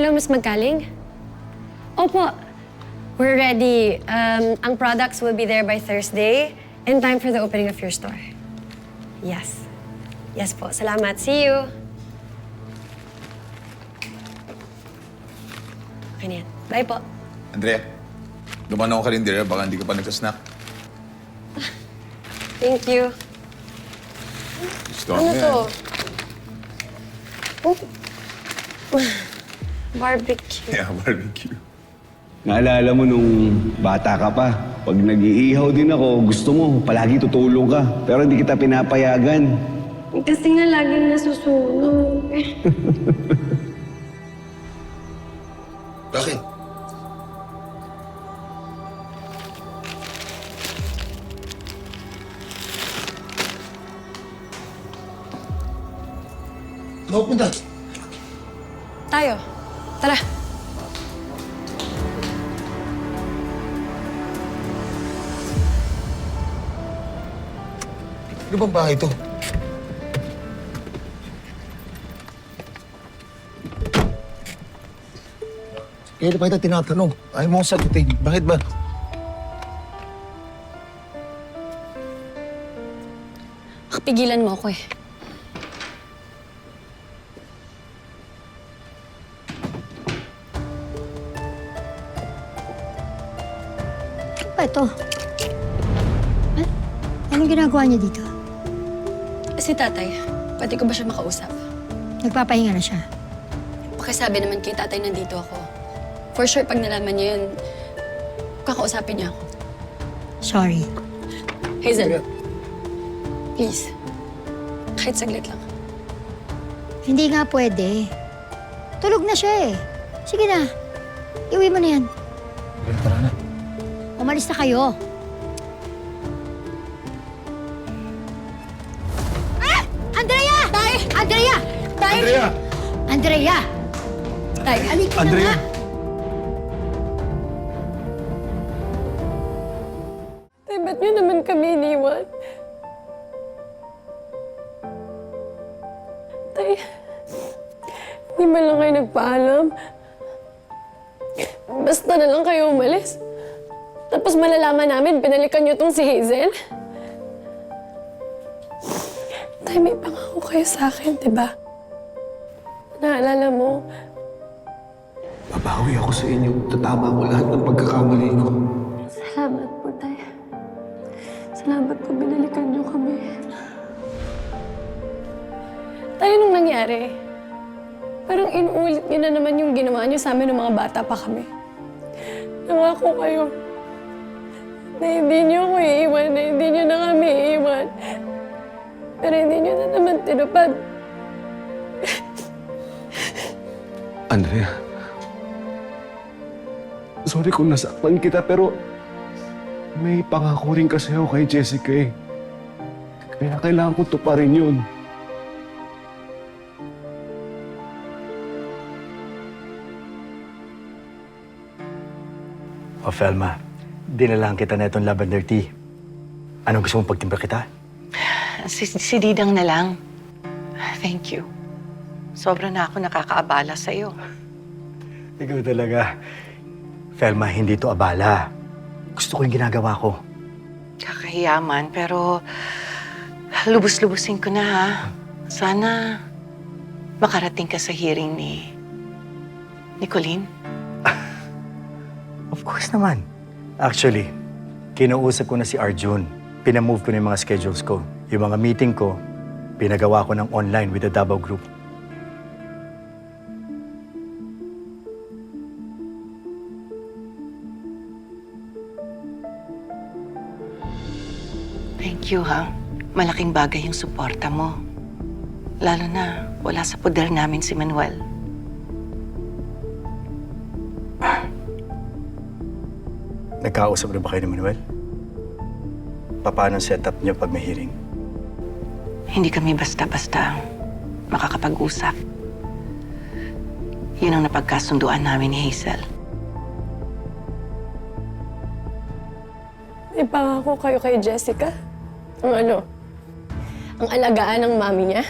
Hello, Miss Magkaling? Opo. We're ready. Ang products will be there by Thursday in time for the opening of your store. Yes. Yes po. Salamat. See you. Okay na yan. Bye po. Andrea, lumanaw ka rin dire, baka hindi ka pa nagsasnack. Thank you. Gusto Ano mo to? yan. Oh. Barbecue. Yeah, barbecue. Naalala mo nung bata ka pa, pag nag-iihaw din ako, gusto mo, palagi tutulong ka. Pero hindi kita pinapayagan. Kasi nga laging nasusunog. Bakit? Saan punta? Tayo. Tara. Ano bang bahay ito? Kaya na pa kita tinatanong. Ayaw mo akong sagutin. Bakit ba? Pigilan mo ako eh. Ano ba ito? Anong ginagawa niya dito? Si tatay, pwede ko ba siya makausap? Nagpapahinga na siya. Pakisabi naman kay tatay nandito ako. For sure, pag nalaman niya yun, kakausapin niya ako. Sorry. Hazel, please. Kahit saglit lang. Hindi nga pwede. Tulog na siya eh. Sige na. Iuwi mo na yan. Tara na. Umalis na kayo. Ah! Andrea! Tay! Andrea! Tay! Andrea! Andrea! Tay, Halika na nga. Tay, ba't niyo naman kami iniwan? Tay, hindi man lang kayo nagpaalam. Basta na lang kayo umalis. Tapos malalaman namin, pinalikan niyo tong si Hazel. Tay, may pangako kayo sa akin, di ba? Naalala mo, Babawi ako sa inyo. Tatama ko lahat ng pagkakamali ko. salamat po, Tay. Salamat po, binalikan niyo kami. Tay, anong nangyari? Parang inuulit niyo na naman yung ginawa niyo sa amin ng mga bata pa kami. Nangako kayo na hindi niyo ako iiwan, na hindi niyo na kami iiwan. Pero hindi niyo na naman tinupad. Andrea, sorry kung nasaktan kita, pero may pangako rin kasi ako kay Jessica eh. Kaya kailangan ko tuparin yun. O, Felma, dinalang kita na itong lavender tea. Anong gusto mong pagtimpla kita? Si Didang na lang. Thank you. Sobra na ako nakakaabala sa'yo. Ikaw talaga. Felma, hindi to abala. Gusto ko yung ginagawa ko. Kakahiyaman, pero lubos-lubusin ko na, ha? Sana makarating ka sa hearing ni Colleen. Of course naman. Actually, kinausap ko na si Arjun. Pinamove ko na yung mga schedules ko. Yung mga meeting ko, pinagawa ko ng online with the Davao Group. Thank you, ha? Malaking bagay yung suporta mo. Lalo na wala sa poder namin si Manuel. Nagkausap rin ba kayo ni Manuel? Paano ang setup niyo pag may hearing? Hindi kami basta-basta makakapag-usap. Yun ang napagkasunduan namin ni Hazel. May pangako kayo kay Jessica? Ang ano? Ang alagaan ng mami niya?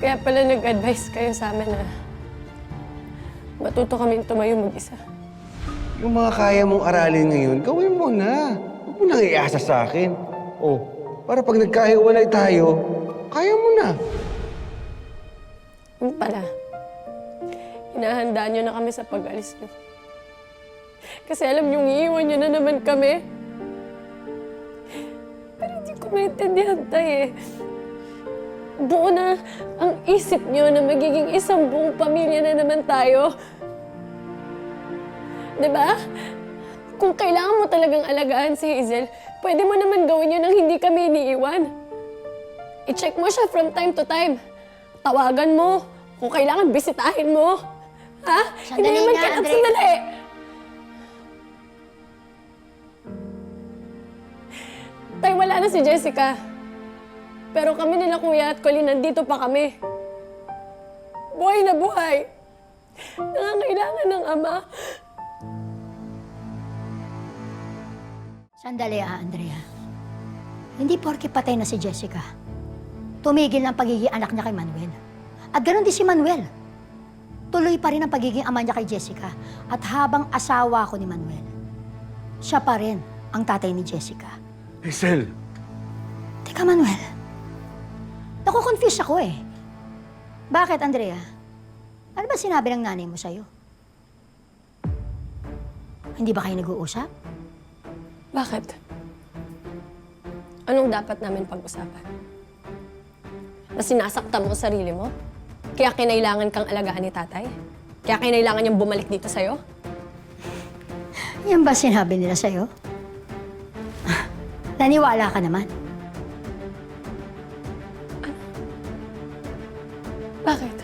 Kaya pala nag-advise kayo sa amin na matuto kaming tumayo mag-isa. Yung mga kaya mong aralin ngayon, gawin mo na. Huwag mo nang iasa sa akin. Oh, para pag nagkahiwalay tayo, kaya mo na. Yung pala, hinahanda niyo na kami sa pag-alis niyo. Kasi alam niyo, iiwan niyo na naman kami. Pero hindi ko maintindihan, Tay eh. Buo na ang isip niyo na magiging isang buong pamilya na naman tayo. Diba? Kung kailangan mo talagang alagaan si Hazel, pwede mo naman gawin yun nang hindi kami iniiwan. I-check mo siya from time to time. Tawagan mo. Kung kailangan, bisitahin mo. Ha? Hindi Sandali naman nga, kailangan Andre. sandali. Tay, wala na si Jessica. Pero kami nila Kuya at Colleen, nandito pa kami. Buhay na buhay. Nangangailangan ng ama. Sandali Andrea. Hindi porke patay na si Jessica, tumigil na ang pagiging anak niya kay Manuel. At ganoon din si Manuel. Tuloy pa rin ang pagiging ama niya kay Jessica. At habang asawa ko ni Manuel, siya pa rin ang tatay ni Jessica. Hazel! Teka, Manuel. Naku-confuse ako eh. Bakit, Andrea? Ano ba sinabi ng nanay mo sa'yo? Hindi ba kayo nag-uusap? Bakit? Anong dapat namin pag-usapan? Na sinasaktan mo ang sarili mo? Kaya kinailangan kang alagaan ni tatay? Kaya kinailangan niyang bumalik dito sa'yo? Yan ba sinabi nila sa'yo? Naniwala ka naman. Bakit?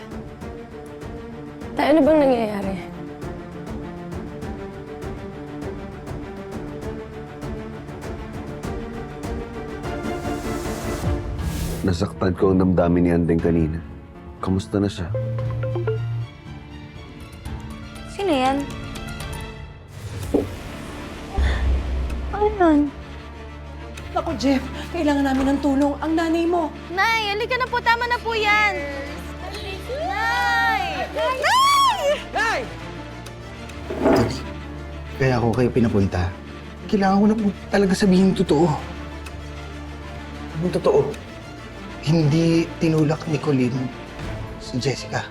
Tay, ano bang nangyayari? Nasaktan ko ang damdamin ni Andeng kanina. Kamusta na siya? Sino yan? Ano yun? Naku, Jeff, kailangan namin ng tulong. Ang nanay mo. Nay, halika na po. Tama na po yan. Nay! Nay! Nay! Tony, kaya ako kayo pinapunta. Kailangan ko na po talaga sabihin yung totoo. Anong totoo? Hindi tinulak ni Colleen si Jessica.